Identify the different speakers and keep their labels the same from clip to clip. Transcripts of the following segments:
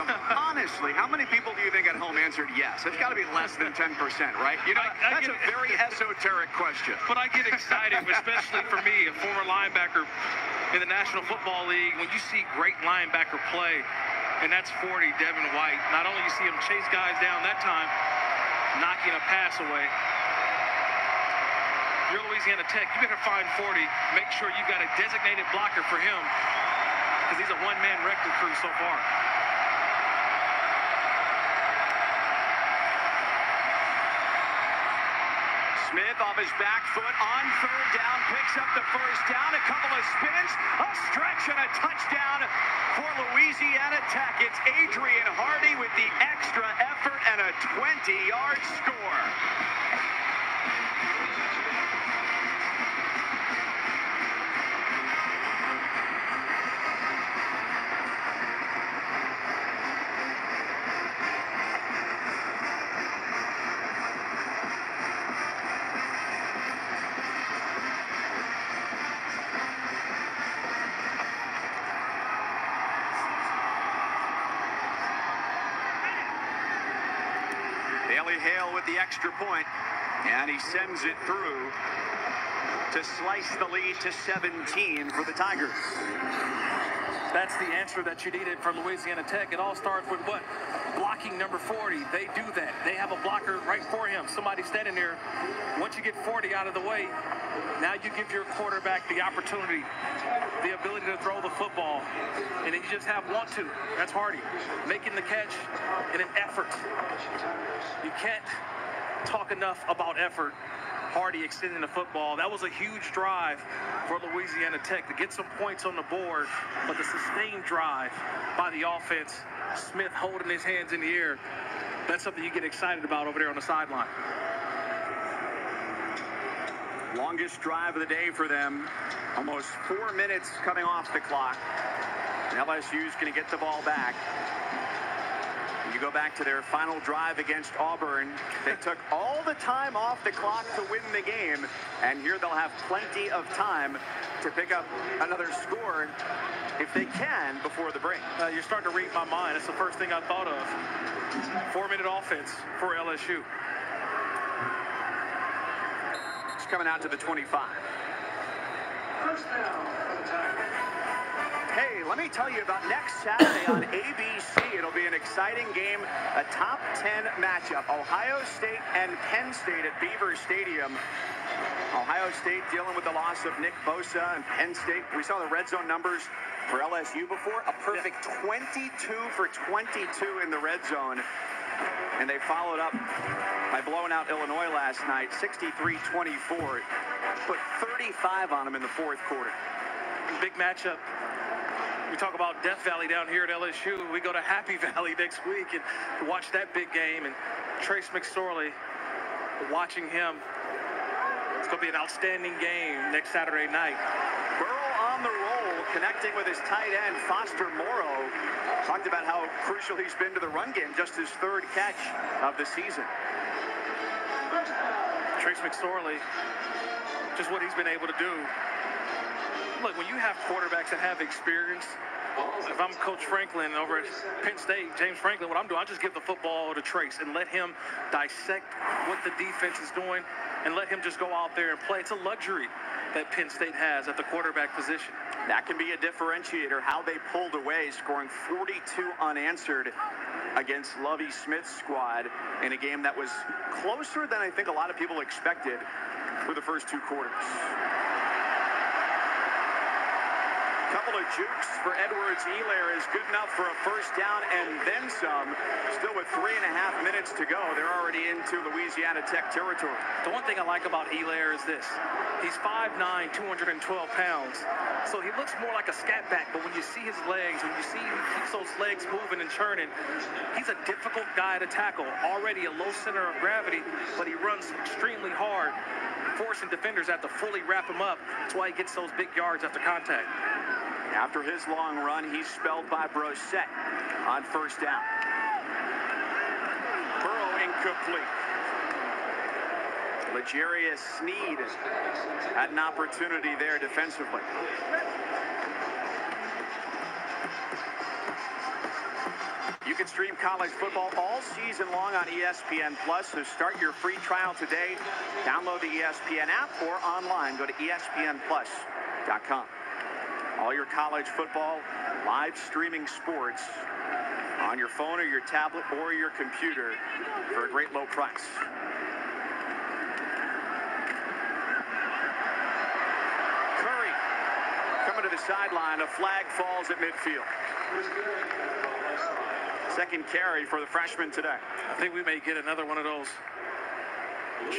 Speaker 1: Honestly, how many people do you think at home answered yes? It's got to be less than 10%, right? You know, that's a very esoteric question.
Speaker 2: But I get excited, especially for me, a former linebacker in the National Football League, when you see great linebacker play, and that's 40, Devin White. Not only you see him chase guys down that time, knocking a pass away. You're Louisiana Tech, you better find 40. Make sure you got a designated blocker for him, because he's a one-man wrecking crew so far.
Speaker 1: Smith off his back foot on third down, picks up the first down, a couple of spins, a stretch, and a touchdown for Louisiana Tech. It's Adrian Hardy with the extra effort and a 20-yard score. Hale with the extra point, and he sends it through to slice the lead to 17 for the Tigers.
Speaker 2: That's the answer that you needed for Louisiana Tech. It all starts with what? Blocking number 40. They do that. They have a blocker right for him. Somebody standing there. Once you get 40 out of the way, now you give your quarterback the opportunity, the ability to throw the football. And then you just have want to. That's Hardy. Making the catch in an effort. You can't talk enough about effort. Hardy extending the football. That was a huge drive for Louisiana Tech to get some points on the board, but the sustained drive by the offense, Smith holding his hands in the air, that's something you get excited about over there on the sideline.
Speaker 1: Longest drive of the day for them. Almost 4 minutes coming off the clock. And LSU's going to get the ball back. You go back to their final drive against Auburn. They took all the time off the clock to win the game, and here they'll have plenty of time to pick up another score if they can before the break.
Speaker 2: You're starting to read my mind. That's the first thing I thought of. 4-minute offense for LSU.
Speaker 1: It's coming out to the 25. Hey, let me tell you about next Saturday on ABC. It'll be an exciting game, a top 10 matchup. Ohio State and Penn State at Beaver Stadium. Ohio State dealing with the loss of Nick Bosa, and Penn State, we saw the red zone numbers for LSU before. A perfect 22 for 22 in the red zone. And they followed up by blowing out Illinois last night, 63-24. Put 35 on them in the fourth quarter.
Speaker 2: Big matchup. We talk about Death Valley down here at LSU. We go to Happy Valley next week and watch that big game. And Trace McSorley, watching him, it's going to be an outstanding game next Saturday night.
Speaker 1: Burrow on the roll, connecting with his tight end, Foster Morrow. Talked about how crucial he's been to the run game, just his third catch of the season.
Speaker 2: Trace McSorley, just what he's been able to do. Look, when you have quarterbacks that have experience, if I'm Coach Franklin over at Penn State, James Franklin, what I'm doing, I just give the football to Trace and let him dissect what the defense is doing and let him just go out there and play. It's a luxury that Penn State has at the quarterback position.
Speaker 1: That can be a differentiator, how they pulled away, scoring 42 unanswered against Lovie Smith's squad in a game that was closer than I think a lot of people expected for the first two quarters. Couple of jukes for Edwards-Helaire is good enough for a first down and then some. Still with 3.5 minutes to go, they're already into Louisiana Tech territory.
Speaker 2: The one thing I like about Helaire is this. He's 5'9", 212 pounds, so he looks more like a scat back, but when you see his legs, when you see he keeps those legs moving and churning, he's a difficult guy to tackle. Already a low center of gravity, but he runs extremely hard, forcing defenders have to fully wrap him up. That's why he gets those big yards after contact.
Speaker 1: After his long run, he's spelled by Brosette on first down. Burrow incomplete. L'Jarius Sneed had an opportunity there defensively. You can stream college football all season long on ESPN+, so start your free trial today. Download the ESPN app or online. Go to ESPNplus.com. All your college football, live streaming sports on your phone or your tablet or your computer for a great low price. Curry coming to the sideline. A flag falls at midfield. Second carry for the freshman today.
Speaker 2: I think we may get another one of those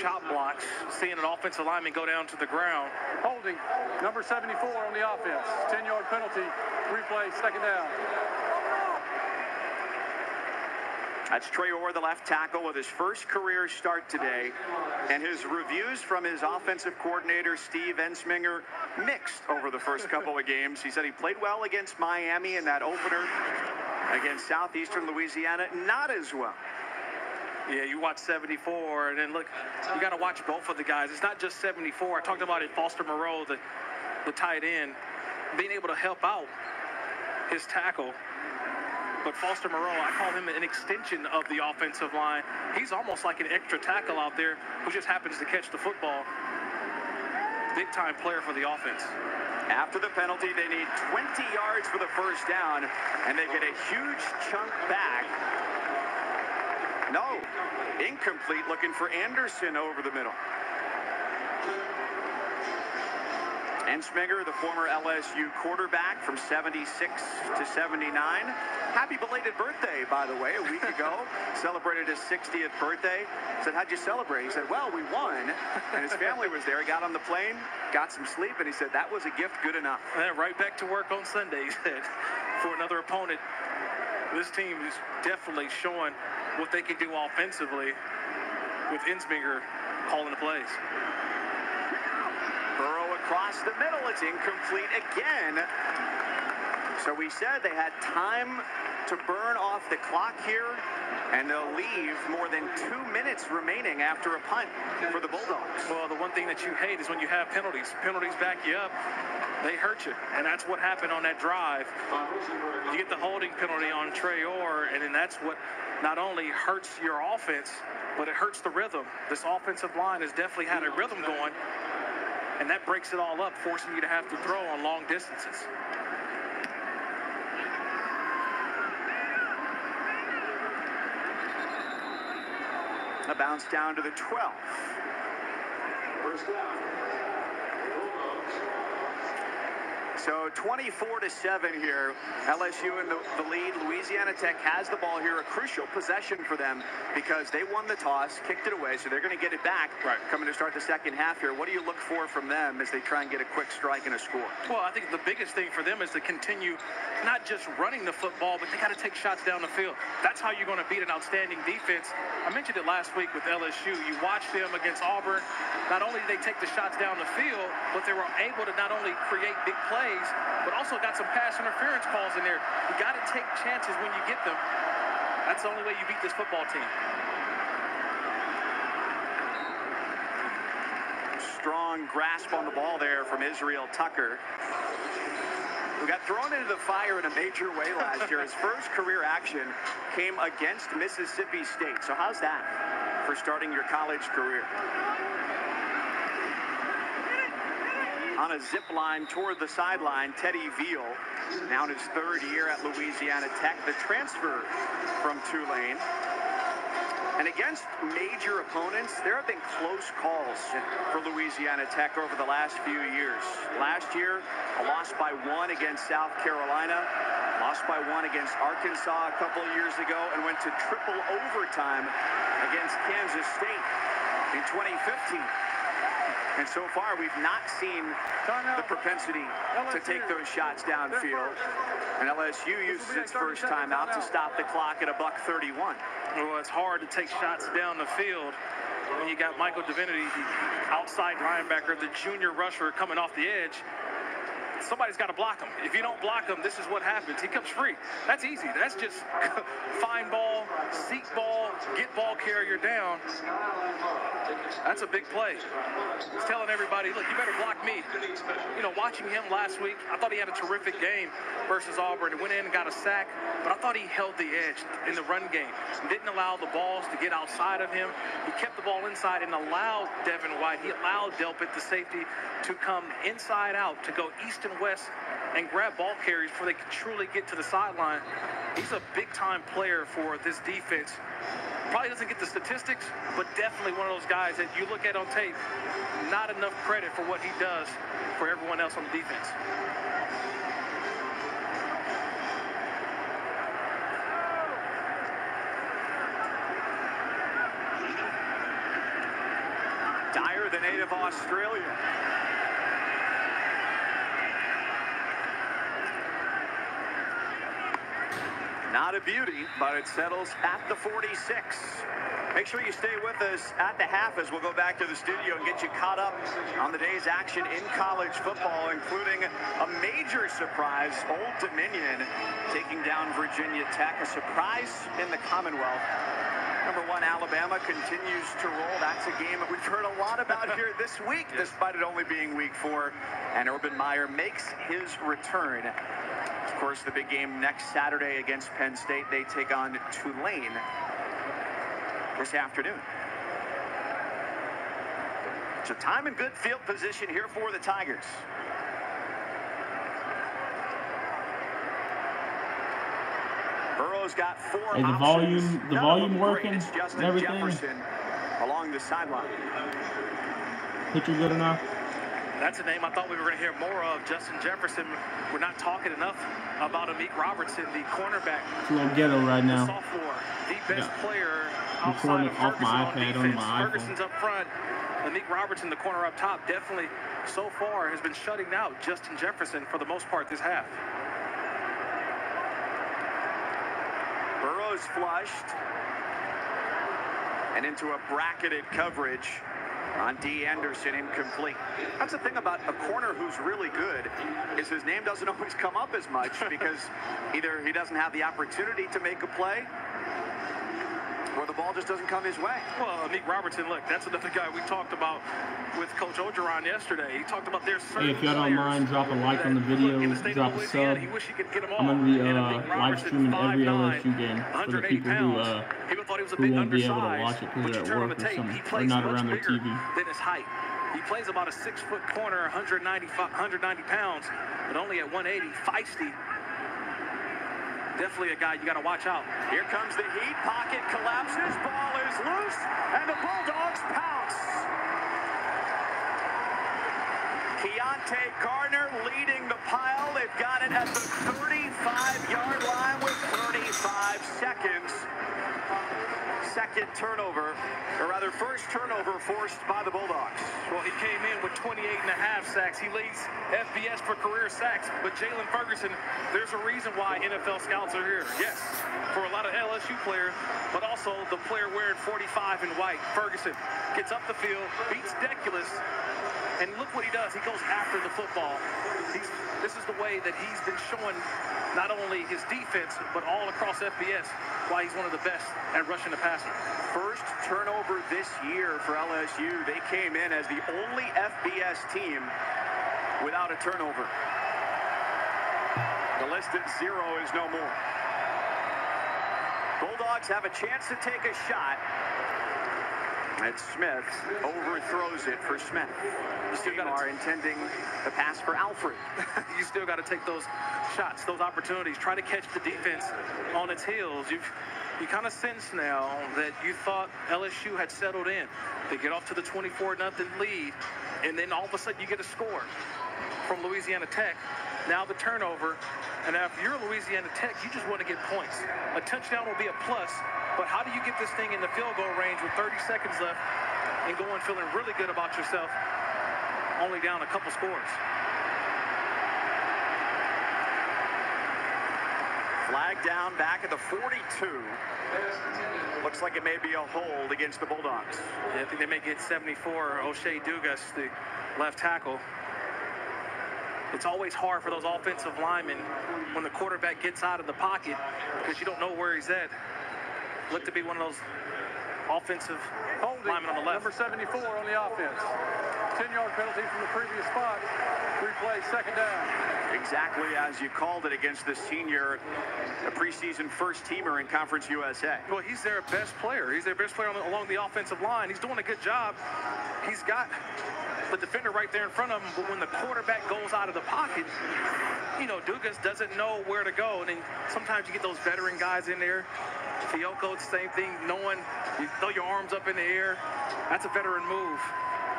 Speaker 2: chop blocks, seeing an offensive lineman go down to the ground.
Speaker 3: Holding, number 74 on the offense. 10-yard penalty, replay, second down.
Speaker 1: That's Trey Orr, the left tackle, with his first career start today. And his reviews from his offensive coordinator, Steve Ensminger, mixed over the first couple of games. He said he played well against Miami in that opener. Against Southeastern Louisiana, not as well.
Speaker 2: Yeah, you watch 74, and then look, you got to watch both of the guys. It's not just 74. I talked about it, Foster Moreau, the tight end, being able to help out his tackle. But Foster Moreau, I call him an extension of the offensive line. He's almost like an extra tackle out there who just happens to catch the football. Big-time player for the offense.
Speaker 1: After the penalty, they need 20 yards for the first down, and they get a huge chunk back. No, incomplete, looking for Anderson over the middle. Ensminger, the former LSU quarterback from 76 to 79. Happy belated birthday, by the way, a week ago. Celebrated his 60th birthday. Said, how'd you celebrate? He said, well, we won. And his family was there. He got on the plane, got some sleep, and he said, that was a gift good enough.
Speaker 2: And right back to work on Sunday, he said, for another opponent. This team is definitely showing what they can do offensively with Ensminger calling the plays.
Speaker 1: Burrow across the middle. It's incomplete again. So we said they had time to burn off the clock here, and they'll leave more than 2 minutes remaining after a punt for the Bulldogs.
Speaker 2: Well, the one thing that you hate is when you have penalties. Penalties back you up. They hurt you, and that's what happened on that drive. You get the holding penalty on Trey Orr, and then that's what not only hurts your offense, but it hurts the rhythm. This offensive line has definitely had a rhythm going, and that breaks it all up, forcing you to have to throw on long distances.
Speaker 1: A bounce down to the 12.
Speaker 3: First down.
Speaker 1: So 24-7 here. LSU in the lead. Louisiana Tech has the ball here. A crucial possession for them because they won the toss, kicked it away, so they're going to get it back.
Speaker 2: Right.
Speaker 1: Coming to start the second half here. What do you look for from them as they try and get a quick strike and a score?
Speaker 2: Well, I think the biggest thing for them is to continue not just running the football, but they got to take shots down the field. That's how you're going to beat an outstanding defense. I mentioned it last week with LSU. You watch them against Auburn. Not only did they take the shots down the field, but they were able to not only create big plays, but also got some pass interference calls in there. You got to take chances when you get them. That's the only way you beat this football team.
Speaker 1: Strong grasp on the ball there from Israel Tucker, who got thrown into the fire in a major way last year. His first career action came against Mississippi State. So how's that for starting your college career? On a zip line toward the sideline, Teddy Veal, now in his third year at Louisiana Tech, the transfer from Tulane. And against major opponents, there have been close calls for Louisiana Tech over the last few years. Last year, a loss by 1 against South Carolina, lost by 1 against Arkansas a couple of years ago, and went to triple overtime against Kansas State in 2015. And so far, we've not seen the propensity to take those shots downfield. And LSU uses its first timeout to stop the clock at $1:31.
Speaker 2: Well, it's hard to take shots down the field when you got Michael Divinity, the outside linebacker, the junior rusher coming off the edge. somebody's got to block him. If you don't block him, this is what happens. He comes free. That's easy. That's just find ball, seek ball, get ball carrier down. That's a big play. He's telling everybody, look, you better block me. You know, watching him last week, I thought he had a terrific game versus Auburn. He went in and got a sack, but I thought he held the edge in the run game. He didn't allow the balls to get outside of him. He kept the ball inside and allowed Devin White, he allowed Delpit, the safety, to come inside out, to go east and west and grab ball carriers before they could truly get to the sideline. He's a big-time player for this defense. Probably doesn't get the statistics, but definitely one of those guys that you look at on tape, not enough credit for what he does for everyone else on the defense.
Speaker 1: Dyer, the native Australian. Not a beauty, but it settles at the 46. Make sure you stay with us at the half as we'll go back to the studio and get you caught up on the day's action in college football, including a major surprise, Old Dominion taking down Virginia Tech, a surprise in the Commonwealth. Number 1, Alabama continues to roll. That's a game that we've heard a lot about here this week, despite it only being week 4. And Urban Meyer makes his return. Of course, the big game next Saturday against Penn State. They take on Tulane this afternoon. So time and good field position here for the Tigers. Burrow's got 4
Speaker 4: Hey, the volume working and everything.
Speaker 1: Jefferson along the sideline.
Speaker 4: Picture good enough?
Speaker 2: That's a name I thought we were going to hear more of, Justin Jefferson. We're not talking enough about Amik Robertson, the cornerback.
Speaker 4: It's a little ghetto right now.
Speaker 2: The sophomore, the best player
Speaker 4: recording
Speaker 2: outside of
Speaker 4: off my
Speaker 2: Ferguson
Speaker 4: iPad
Speaker 2: on
Speaker 4: on
Speaker 2: defense.
Speaker 4: my iPhone.
Speaker 2: Ferguson's up front. Amik Robertson, the corner up top, definitely so far has been shutting out Justin Jefferson for the most part this half.
Speaker 1: Burrow's flushed and into a bracketed coverage on D. Anderson, incomplete. That's the thing about a corner who's really good, is his name doesn't always come up as much because either he doesn't have the opportunity to make a play or the ball just doesn't come his way.
Speaker 2: Well, Amik Robertson, look, that's another guy we talked about with Coach Ogeron yesterday. He talked about their certain
Speaker 4: Hey, if y'all don't mind, drop a like on the video, drop a sub. I'm going to be live streaming every LSU game for the people who won't be able to watch it because they're at work or something, or not around their TV.
Speaker 2: Than his height. He plays about a 6-foot corner, 190 pounds, but only at 180, feisty. Definitely a guy you got to watch out.
Speaker 1: Here comes the heat. Pocket collapses. Ball is loose, and the Bulldogs pounce. Keontae Gardner leading the pile. They've got it at the 35-yard line with 35 seconds. Second turnover, or rather first turnover forced by the Bulldogs.
Speaker 2: Well, he came in with 28.5 sacks. He leads FBS for career sacks. But Jalen Ferguson, there's a reason why NFL scouts are here. Yes, for a lot of LSU players, but also the player wearing 45 in white. Ferguson gets up the field, beats Deculus, and look what he does. He goes after the football. This is the way that he's been showing not only his defense, but all across FBS, why he's one of the best at rushing the passer.
Speaker 1: First turnover this year for LSU. They came in as the only FBS team without a turnover. The listed 0 is no more. Bulldogs have a chance to take a shot. And Smith overthrows it for Smith. You still are intending the pass for Alfred.
Speaker 2: You still got to take those shots, those opportunities. Try to catch the defense on its heels. You kind of sense now that you thought LSU had settled in. They get off to the 24-0 lead, and then all of a sudden you get a score from Louisiana Tech. Now the turnover, and now if you're Louisiana Tech, you just want to get points. A touchdown will be a plus, but how do you get this thing in the field goal range with 30 seconds left and going feeling really good about yourself, only down a couple scores?
Speaker 1: Flag down back at the 42. Looks like it may be a hold against the Bulldogs.
Speaker 2: Yeah, I think they may get 74. O'Shea Dugas, the left tackle. It's always hard for those offensive linemen when the quarterback gets out of the pocket because you don't know where he's at. Look to be one of those offensive linemen on the left.
Speaker 3: Number 74 on the offense. 10-yard penalty from the previous spot. Replay, second down.
Speaker 1: Exactly as you called it against the senior, a preseason first-teamer in Conference USA.
Speaker 2: Well, he's their best player. He's their best player along the offensive line. He's doing a good job. He's got the defender right there in front of him, but when the quarterback goes out of the pocket, you know, Dugas doesn't know where to go. And then sometimes you get those veteran guys in there. Fiocco, same thing, knowing you throw your arms up in the air. That's a veteran move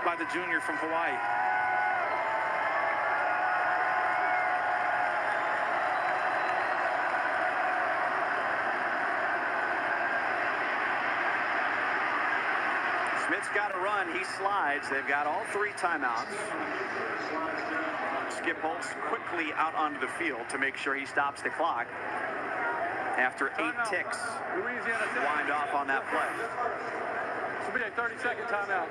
Speaker 2: by the junior from Hawaii.
Speaker 1: Smith's got to run. He slides. They've got all 3 timeouts. Skip Holtz quickly out onto the field to make sure he stops the clock. After 8 ticks, wind off on that play.
Speaker 3: This will be a 30-second timeout.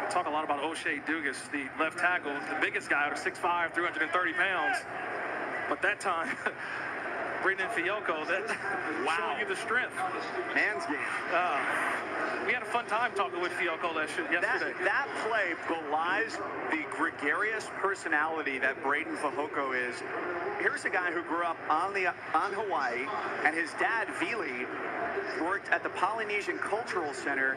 Speaker 2: We talk a lot about O'Shea Dugas, the left tackle, the biggest guy, 6'5", 330 pounds. But that time, Braden Fiocco, showing you the strength.
Speaker 1: Hands game.
Speaker 2: We had a fun time talking with Fiocco yesterday.
Speaker 1: That play belies the gregarious personality that Braden Fiocco is. Here's a guy who grew up on Hawaii, and his dad, Vili, worked at the Polynesian Cultural Center.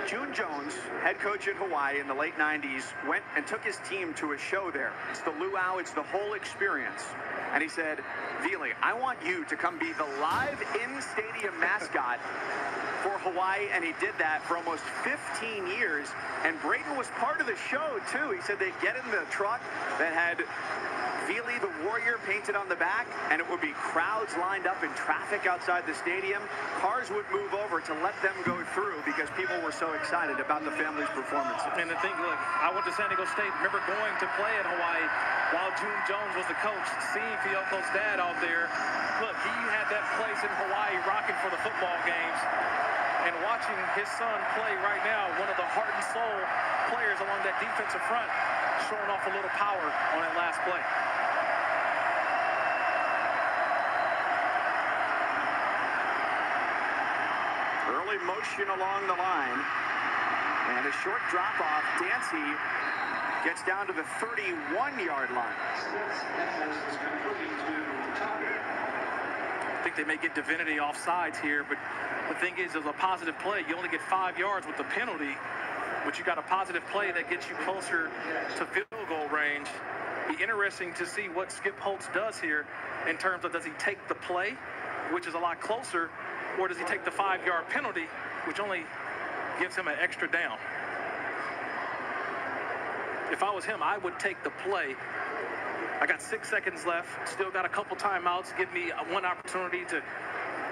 Speaker 1: June Jones, head coach at Hawaii in the late 90s, went and took his team to a show there. It's the luau, it's the whole experience. And he said, Vili, I want you to come be the live in-stadium mascot for Hawaii, and he did that for almost 15 years. And Braden was part of the show, too. He said they'd get in the truck that had Vili the Warrior painted on the back, and it would be crowds lined up in traffic outside the stadium. Cars would move over to let them go through because people were so excited about the family's performance.
Speaker 2: And the thing, look, I went to San Diego State. Remember going to play at Hawaii while June Jones was the coach, seeing Fiocco's dad out there. Look, he had that place in Hawaii rocking for the football games. And watching his son play right now, one of the heart and soul players along that defensive front, showing off a little power on that last play.
Speaker 1: Early motion along the line. And a short drop-off. Dancy gets down to the 31-yard line.
Speaker 2: I think they may get Divinity offsides here, but the thing is, as a positive play, you only get 5 yards with the penalty, but you got a positive play that gets you closer to field goal range. Be interesting to see what Skip Holtz does here in terms of, does he take the play, which is a lot closer, or does he take the 5-yard penalty, which only gives him an extra down? If I was him, I would take the play. I got 6 seconds left, still got a couple timeouts, give me one opportunity to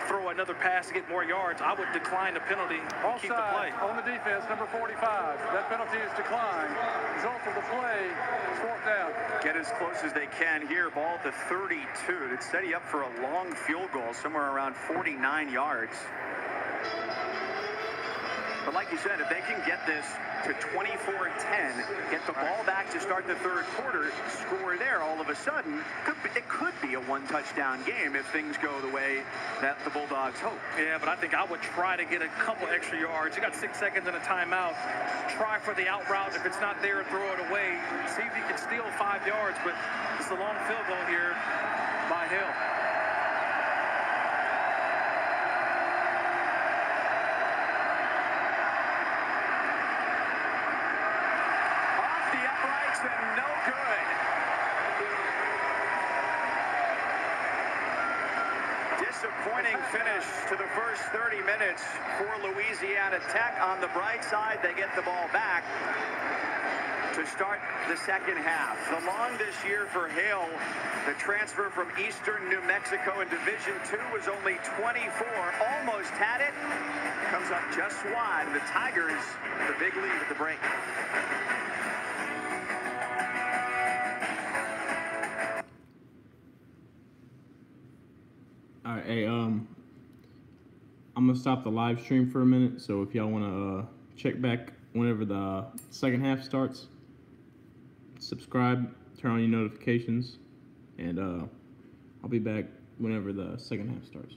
Speaker 2: throw another pass to get more yards. I would decline the penalty and keep the play.
Speaker 3: On the defense, number 45. That penalty is declined. Result of the play is 4th down.
Speaker 1: Get as close as they can here. Ball at the 32. It'd set you up for a long field goal, somewhere around 49 yards. But like you said, if they can get this to 24-10, get the ball back to start the third quarter, score there, all of a sudden, it could be a one-touchdown game if things go the way that the Bulldogs hope.
Speaker 2: Yeah, but I think I would try to get a couple extra yards. You got 6 seconds and a timeout. Try for the out route. If it's not there, throw it away. See if you can steal 5 yards, but it's a long field goal here by Hill.
Speaker 1: And no good. Disappointing finish to the first 30 minutes for Louisiana Tech. On the bright side, they get the ball back to start the second half. The long this year for Hale, the transfer from Eastern New Mexico in Division II, was only 24. Almost had it. Comes up just wide. The Tigers, the big lead at the break.
Speaker 4: All right, hey, I'm gonna stop the live stream for a minute. So if y'all wanna check back whenever the second half starts, subscribe turn on your notifications, and I'll be back whenever the second half starts.